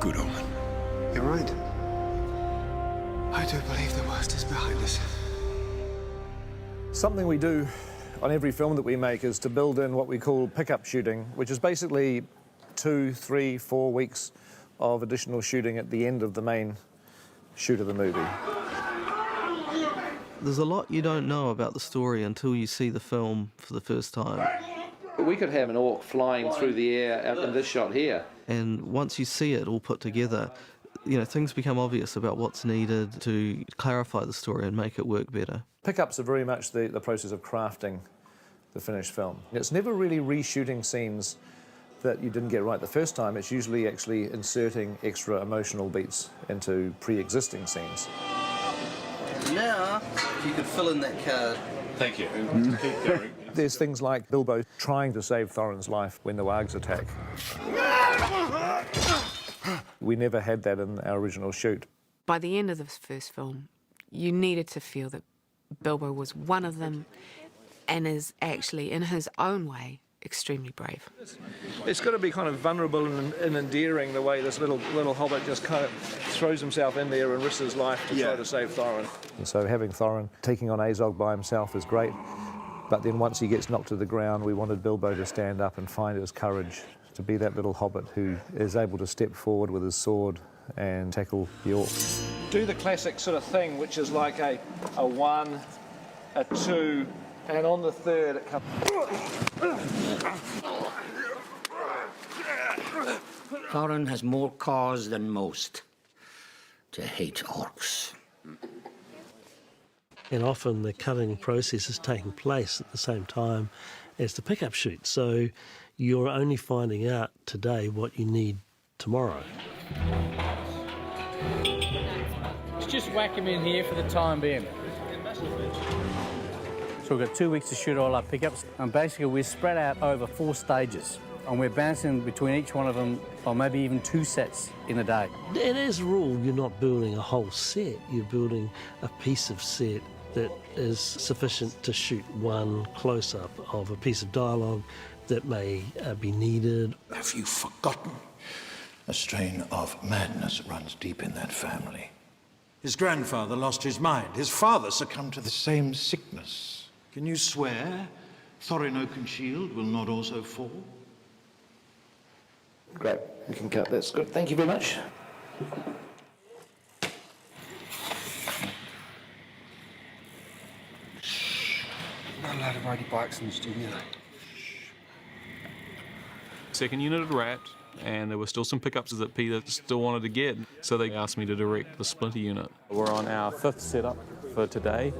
good omen. You're right. I do believe the worst is behind us. Something we do on every film that we make is to build in what we call pickup shooting, which is basically 2, 3, 4 weeks of additional shooting at the end of the main shoot of the movie. There's a lot you don't know about the story until you see the film for the first time. We could have an orc flying through the air out in this shot here. And once you see it all put together, you know, things become obvious about what's needed to clarify the story and make it work better. Pickups are very much the process of crafting the finished film. It's never really reshooting scenes that you didn't get right the first time. It's usually actually inserting extra emotional beats into pre-existing scenes. Now, if you could fill in that card. Thank you. Keep going. There's things like Bilbo trying to save Thorin's life when the wargs attack. We never had that in our original shoot. By the end of this first film, you needed to feel that Bilbo was one of them and is actually, in his own way, extremely brave. It's got to be kind of vulnerable and endearing the way this little hobbit just kind of throws himself in there and risks his life to try to save Thorin. And so having Thorin taking on Azog by himself is great, but then once he gets knocked to the ground, we wanted Bilbo to stand up and find his courage, to be that little hobbit who is able to step forward with his sword and tackle the orcs. Do the classic sort of thing, which is like a 1, a 2, and on the third it comes. Thorin has more cause than most to hate orcs. And often the cutting process is taking place at the same time as the pickup shoot. So you're only finding out today what you need tomorrow. Let's just whack him in here for the time being. So we've got 2 weeks to shoot all our pickups, and basically we're spread out over 4 stages, and we're bouncing between each one of them, or maybe even 2 sets in a day. And as a rule, you're not building a whole set, you're building a piece of set that is sufficient to shoot one close-up of a piece of dialogue that may be needed. Have you forgotten? A strain of madness runs deep in that family. His grandfather lost his mind. His father succumbed to the same sickness. Can you swear Thorin Oakenshield will not also fall? Great, we can cut. That's good. Thank you very much. Not allowed to ride your bikes in the studio. Second unit had wrapped, and there were still some pickups that Peter still wanted to get, so they asked me to direct the splinter unit. We're on our 5th setup for today,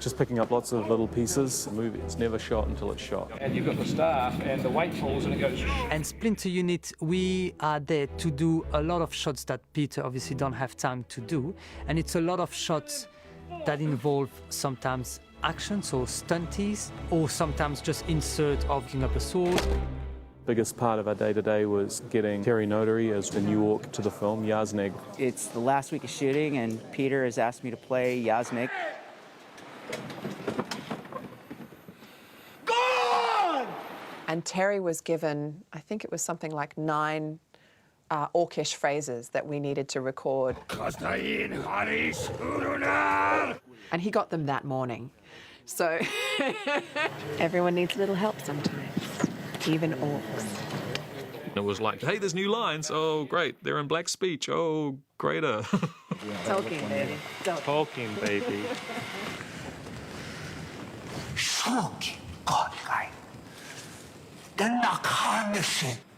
just picking up lots of little pieces. The movie is never shot until it's shot. And you've got the staff, and the weight falls, and it goes. And Splinter Unit, we are there to do a lot of shots that Peter obviously don't have time to do, and it's a lot of shots that involve sometimes action, so stunties, or sometimes just insert of picking up a sword. Biggest part of our day-to-day was getting Terry Notary as the new orc to the film, Yazneg. It's the last week of shooting, and Peter has asked me to play Yazneg. And Terry was given, I think it was something like 9 orcish phrases that we needed to record. And he got them that morning. So everyone needs a little help sometimes, even orcs. It was like, hey, there's new lines. Oh, great. They're in black speech. Oh, greater. Tolkien, baby. Tolkien, baby.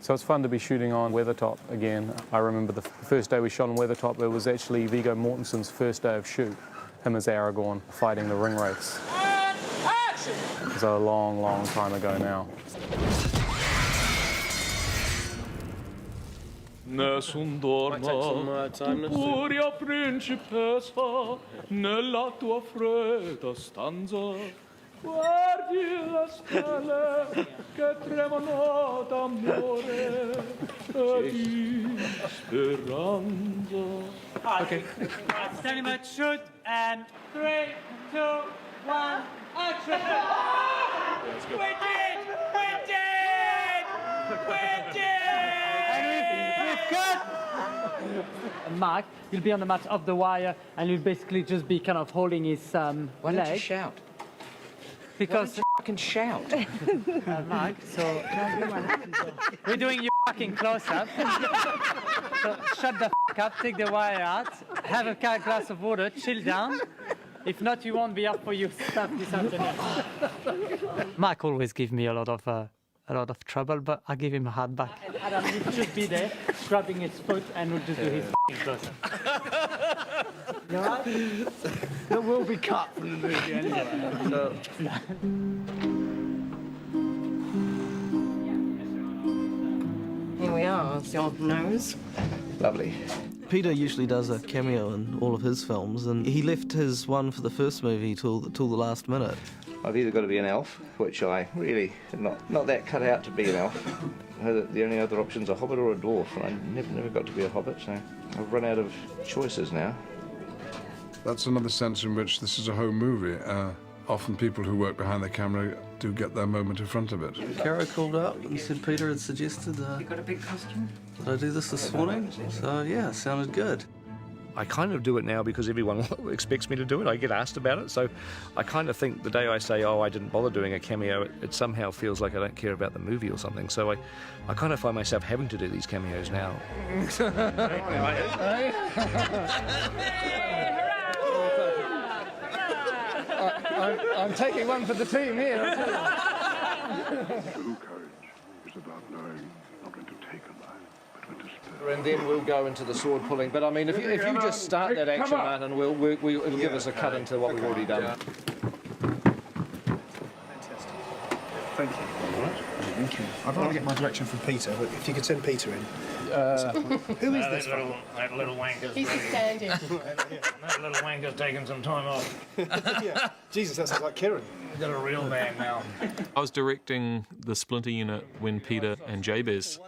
So it's fun to be shooting on Weathertop again. I remember the first day we shot on Weathertop, it was actually Viggo Mortensen's first day of shoot. Him as Aragorn fighting the ring wraiths. It was a long, long time ago now. Nessun dorma, furia principessa, nella tua fredda stanza. Guardi le stelle che tremano d'amore e di speranza. Okay. Standing by, shoot, and 3, 2, 1, action! We did! We did! We did! cut! Mark, you'll be on the match of the wire, and you'll basically just be kind of holding his Why don't you leg. shout? Because Fucking shout. Mark, so we're doing your fucking close-up. So shut the fuck up, take the wire out, have a glass of water, chill down. If not, you won't be up for your stuff this afternoon. Mark always gives me a lot of trouble, but I give him a hard back. And Adam, you should be there, grabbing his foot, and we'll just do his fucking close-up. You all right? There will be cut from the movie anyway. So, Here we are, it's the old nose. Lovely. Peter usually does a cameo in all of his films, and he left his one for the first movie till the last minute. I've either got to be an elf, which I really not that cut out to be an elf. The only other options are a hobbit or a dwarf, and I never got to be a hobbit, so I've run out of choices now. That's another sense in which this is a home movie. Often people who work behind the camera do get their moment in front of it. Carrock called up and said Peter had suggested You got a big costume? that I do this morning, so yeah, sounded good. I kind of do it now because everyone expects me to do it. I get asked about it, so I kind of think the day I say, oh, I didn't bother doing a cameo, it somehow feels like I don't care about the movie or something. So I kind of find myself having to do these cameos now. I'm taking one for the team here. True courage is about knowing not when to take a life, but when to spare. And then we'll go into the sword pulling. But I mean, if you just start that action, Martin, it'll give us a cut into what we've already done. Thank you. Thank you. I'd rather get my direction from Peter, but if you could send Peter in. Who is this? That little wanker's. He's just standing. That little wanker's taking some time off. Yeah. Jesus, that sounds like Kieran. He's got a real man now. I was directing the Splinter unit when Peter and Jabez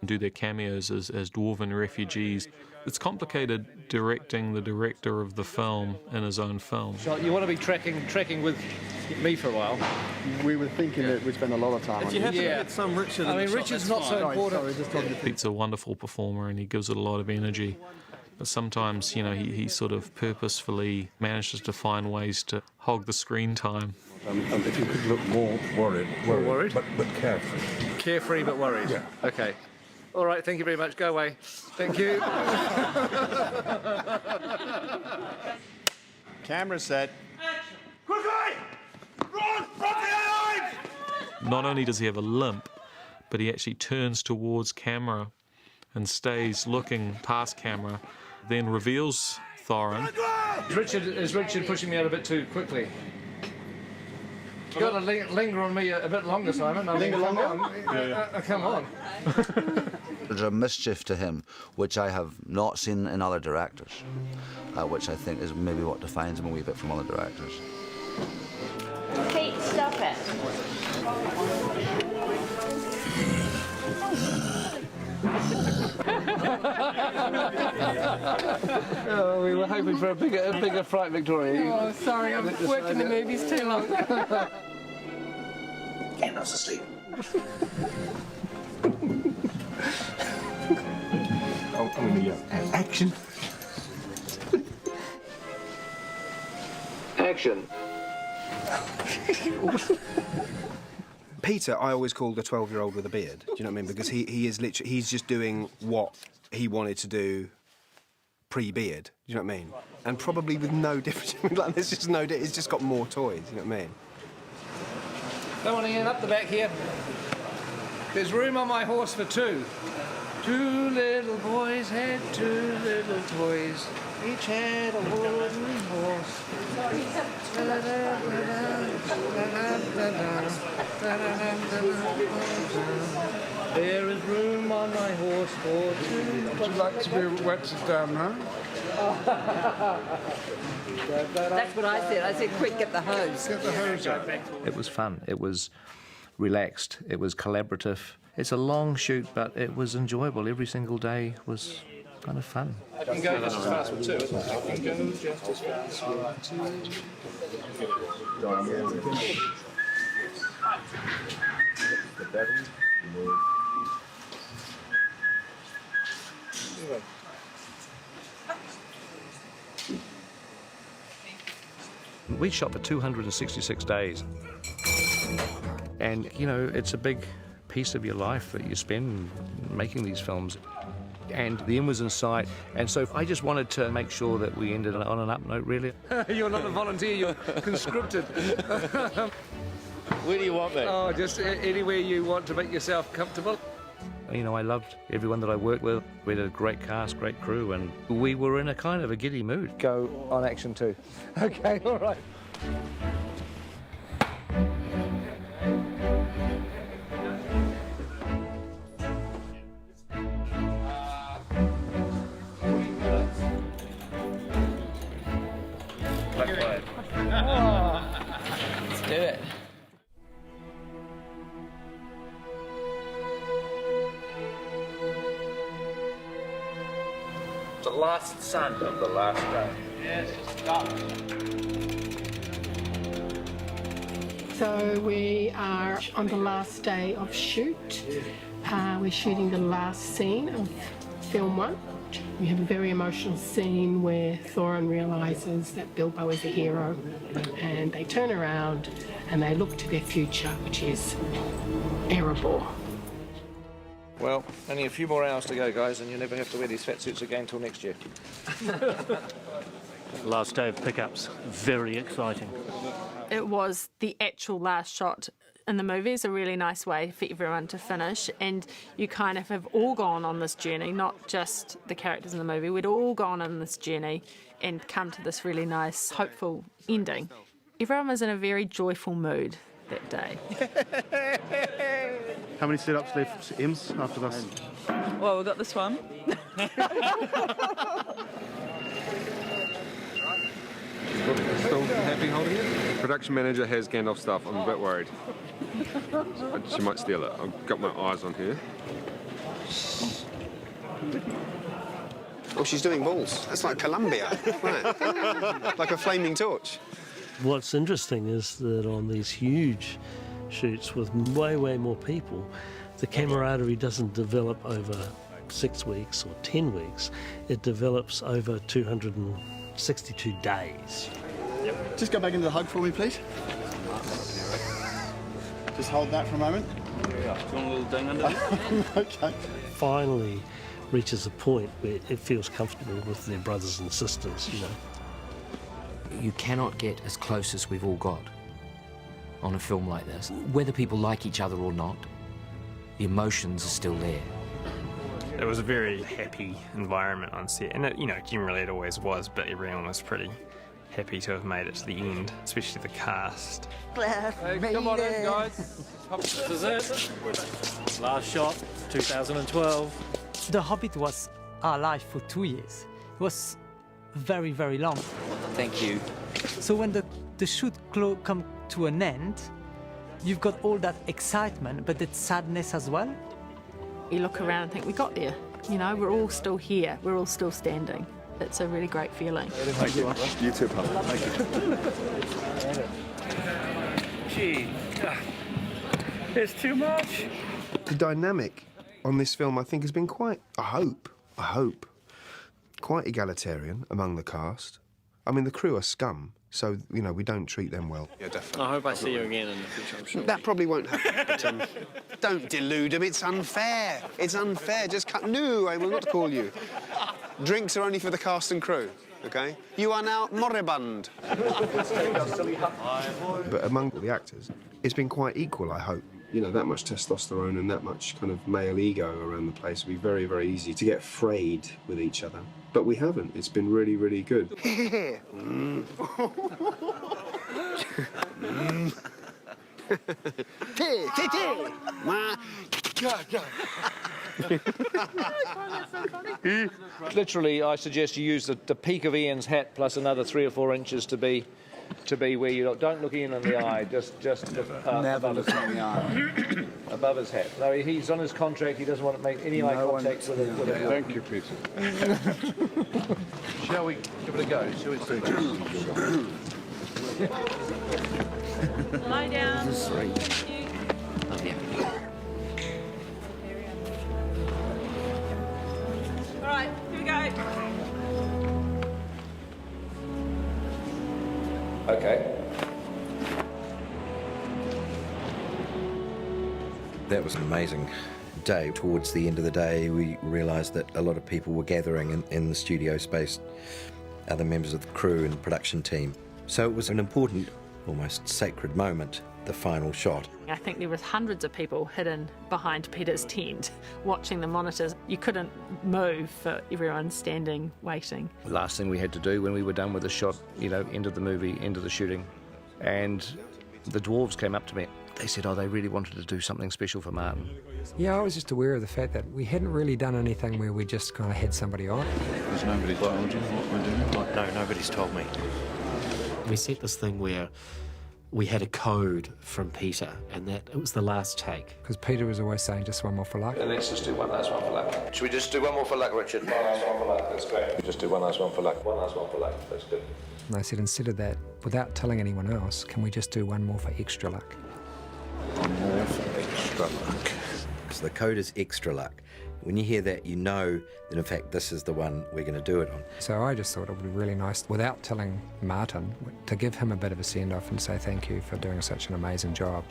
do their cameos as dwarven refugees. It's complicated directing the director of the film in his own film. You want to be trekking with me for a while. We were thinking that we'd spend a lot of time If you have to get some Richard in the shot, Richard's that's not fine. so important. Sorry, Pete's a wonderful performer and he gives it a lot of energy. But sometimes, he sort of purposefully manages to find ways to hog the screen time. If you could look more worried. Worried? But carefree. Carefree but worried. Yeah. Okay. All right, thank you very much. Go away. Thank you. Camera set. Quickly! Run! Run for your lives! Not only does he have a limp, but he actually turns towards camera and stays looking past camera, then reveals Thorin. Is Richard pushing me out a bit too quickly? You've got to linger on me a bit longer, Simon. Linger longer? Come on. There's a mischief to him which I have not seen in other directors, which I think is maybe what defines him a wee bit from other directors. Pete, stop it. We were hoping for a bigger fright, Victoria. Oh, sorry, I've worked in the movies too long. Gandalf's asleep. Action. Action. Peter, I always called a 12-year-old with a beard. Do you know what I mean? Because he is literally, he's just doing what he wanted to do pre-beard. Do you know what I mean? And probably with no difference. Like, there's just no, it's just got more toys. You know what I mean? Don't want to get up the back here. There's room on my horse for two. Two little boys had two little toys. Each had a wooden horse. There is room on my horse for two. Would you like to be wetted down now? That's what I said. I said, quick, get the hose. Get the hose out. It was fun. It was relaxed. It was collaborative. It's a long shoot, but it was enjoyable. Every single day was kind of fun. I can go just as fast with two, isn't it? I can go just as fast with two. We shot for 266 days. And, you know, it's a big piece of your life that you spend making these films. And the end was in sight, and so I just wanted to make sure that we ended on an up note, really. You're not a volunteer, you're conscripted. Where do you want me? Oh, just anywhere you want to make yourself comfortable. You know, I loved everyone that I worked with. We had a great cast, great crew, and we were in a kind of a giddy mood. Go on action 2. Okay, all right. Let's do it. The last sun of the last day. Yes, stop. So we are on the last day of shoot. We're shooting the last scene of film 1. We have a very emotional scene where Thorin realises that Bilbo is a hero, and they turn around and they look to their future, which is Erebor. Well, only a few more hours to go, guys, and you'll never have to wear these fat suits again until next year. Last day of pickups, very exciting. It was the actual last shot in the movie. Is a really nice way for everyone to finish, and you kind of have all gone on this journey, not just the characters in the movie. We'd all gone on this journey and come to this really nice, hopeful ending. Everyone was in a very joyful mood that day. How many setups left, Ems, after this? Well, we've got this one. Still happy holding it? Production manager has Gandalf stuff. I'm a bit worried. She might steal it. I've got my eyes on her. Oh, she's doing balls. That's like Columbia, right? Like a flaming torch. What's interesting is that on these huge shoots with way, way more people, the camaraderie doesn't develop over 6 weeks or 10 weeks. It develops over 262 days. Yep. Just go back into the hug for me, please. Just hold that for a moment. Do you want a little ding under? Okay. Finally reaches a point where it feels comfortable with their brothers and sisters, you know. You cannot get as close as we've all got on a film like this. Whether people like each other or not, the emotions are still there. It was a very happy environment on set, and you know, generally it always was, but everyone was pretty happy to have made it to the end, especially the cast. Hey, come on in, guys. This is it. Last shot, 2012. The Hobbit was our life for 2 years. It was very, very long. Thank you. So when the shoot come to an end, you've got all that excitement, but that sadness as well. You look around and think, we got there. You know, we're all still here. We're all still standing. It's a really great feeling. Thank you. You too, pal. Thank you. Gee, it's too much. The dynamic on this film, I think, has been quite, I hope, quite egalitarian among the cast. I mean, the crew are scum, so, you know, we don't treat them well. Yeah, definitely. I hope I see you again in the future, I'm sure. That probably won't happen, but don't delude them. It's unfair. It's unfair. Just cut. No, I will not call you. Drinks are only for the cast and crew, OK? You are now moribund. But among the actors, it's been quite equal, I hope. You know, that much testosterone and that much kind of male ego around the place would be very, very easy to get frayed with each other. But we haven't. It's been really, really good. Literally, I suggest you use the peak of Ian's hat plus another 3 or 4 inches to be where you look. Don't look Ian in the eye. Just Never look in the eye. Above his hat. No, he's on his contract. He doesn't want to make any eye contact with it. Thank you, Peter. Shall we give it a go? Shall we? Lie down. All right, here we go. Okay. That was an amazing day. Towards the end of the day, we realised that a lot of people were gathering in the studio space, other members of the crew and production team. So it was an important, almost sacred moment, the final shot. I think there was hundreds of people hidden behind Peter's tent watching the monitors. You couldn't move for everyone standing waiting. Last thing we had to do when we were done with the shot, you know, end of the movie, end of the shooting, and the dwarves came up to me. They said, oh, they really wanted to do something special for Martin. Yeah, I was just aware of the fact that we hadn't really done anything where we just kind of had somebody on. Has nobody told you what we're doing? No, nobody's told me. We set this thing where we had a code from Peter, and that it was the last take. Because Peter was always saying just one more for luck. And let's just do one last one for luck. Should we just do one more for luck, Richard? One last one for luck, that's great. We just do one last one for luck. One last one for luck, that's good. And I said, instead of that, without telling anyone else, can we just do one more for extra luck? One more for extra luck. Because the code is extra luck. When you hear that, you know that, in fact, this is the one we're going to do it on. So I just thought it would be really nice, without telling Martin, to give him a bit of a send-off and say thank you for doing such an amazing job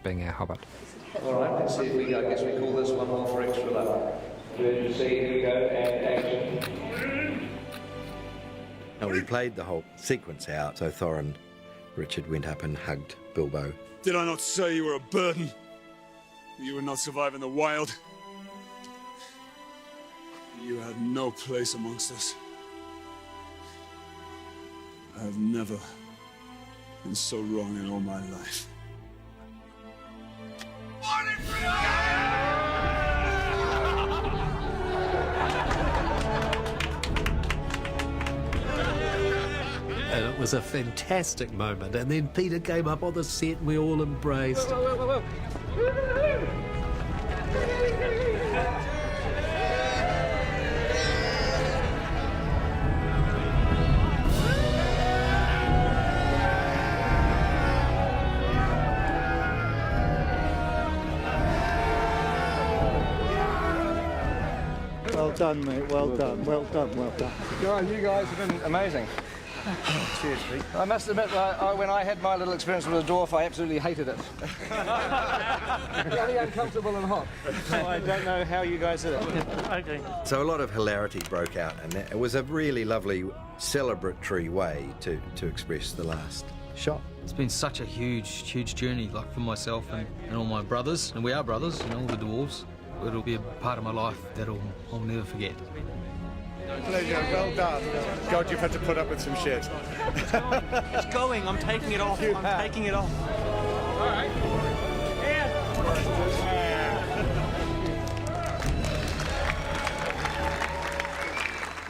being our Hobbit. All right, let's see if we, I guess we call this one more for extra luck. Ready to see, here we go, and action. And we played the whole sequence out, so Thorin, Richard went up and hugged Bilbo. Did I not say you were a burden? You would not survive in the wild? You had no place amongst us. I have never been so wrong in all my life. And it was a fantastic moment. And then Peter came up on the set and we all embraced. Well done, mate. Well done. Well done. Well done. God, you guys have been amazing. Cheers, Pete. I must admit, when I had my little experience with a dwarf, I absolutely hated it. Really uncomfortable and hot. So I don't know how you guys did it. Okay. So a lot of hilarity broke out, and it was a really lovely celebratory way to express the last shot. It's been such a huge journey, like for myself and all my brothers, and we are brothers, and all the dwarves. It'll be a part of my life that I'll never forget. Pleasure, well done. God, you've had to put up with some shit. It's going, I'm taking it off. I'm taking it off. All right.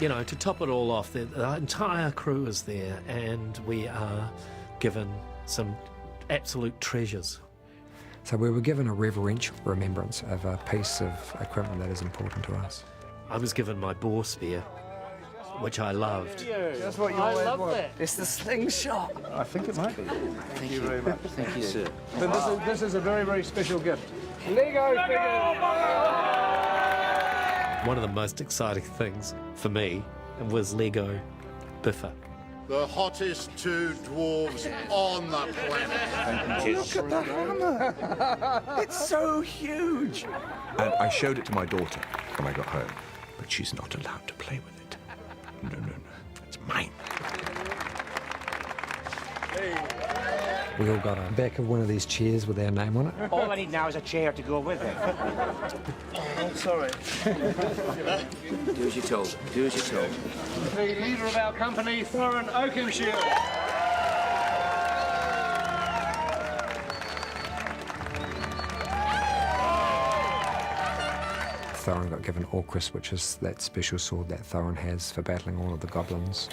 You know, to top it all off, the entire crew is there and we are given some absolute treasures. So we were given a reverential remembrance of a piece of equipment that is important to us. I was given my boar spear, which I loved. That's what you I always love want. that. It's the slingshot. I think it might be. Thank you very much. Thank you, sir. But this is a very, very special gift. Lego figure! One of the most exciting things for me was Lego Biffa. The hottest two dwarves on the planet. Look at the hammer! It's so huge! And I showed it to my daughter when I got home, but she's not allowed to play with it. No, it's mine. We all got a back of one of these chairs with our name on it. All I need now is a chair to go with it. Oh, sorry. Do as you're told. Do as you're told. The leader of our company, Thorin Oakenshield. Thorin got given Orcris, which is that special sword that Thorin has for battling all of the goblins.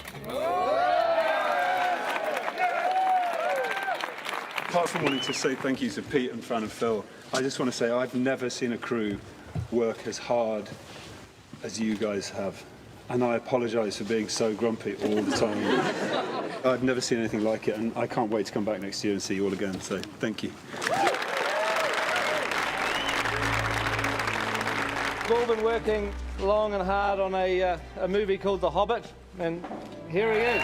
Apart from wanting to say thank you to Pete and Fran and Phil, I just want to say I've never seen a crew work as hard as you guys have. And I apologise for being so grumpy all the time. I've never seen anything like it, and I can't wait to come back next year and see you all again, so thank you. We've all been working long and hard on a movie called The Hobbit, and here he is.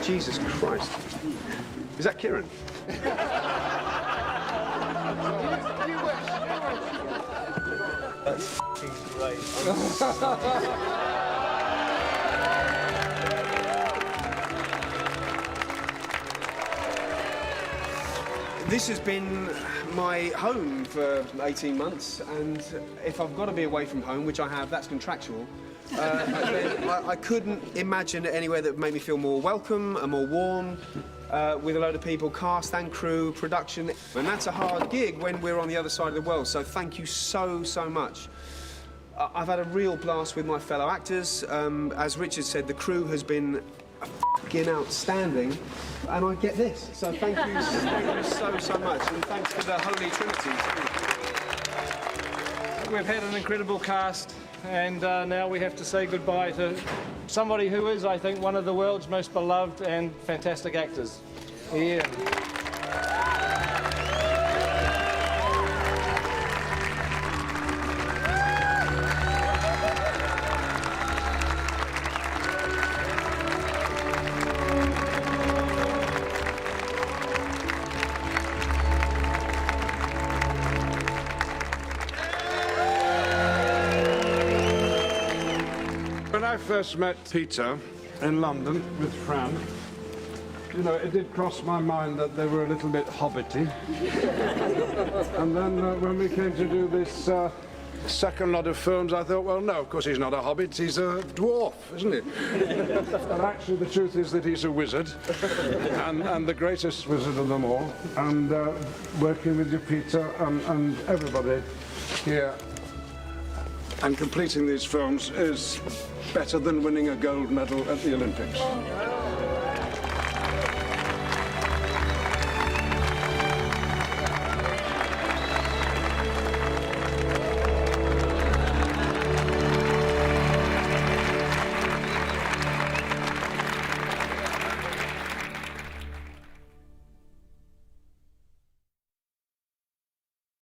Jesus Christ. Is that Kieran? That's f***ing great. This has been my home for 18 months, and if I've got to be away from home, which I have, that's contractual, then I couldn't imagine anywhere that would make me feel more welcome and more warm, with a load of people, cast and crew, production, and that's a hard gig when we're on the other side of the world, so thank you so much. I've had a real blast with my fellow actors. As Richard said, the crew has been f***ing outstanding, and I get this. So thank you so much, and thanks to the Holy Trinity. We've had an incredible cast, and now we have to say goodbye to somebody who is, I think, one of the world's most beloved and fantastic actors, Ian. When I first met Peter in London with Fran, you know, it did cross my mind that they were a little bit hobbity. And then when we came to do this second lot of films, I thought, well, no, of course he's not a hobbit, he's a dwarf, isn't he? But actually, the truth is that he's a wizard, and the greatest wizard of them all. And working with you, Peter, and everybody here, and completing these films is better than winning a gold medal at the Olympics.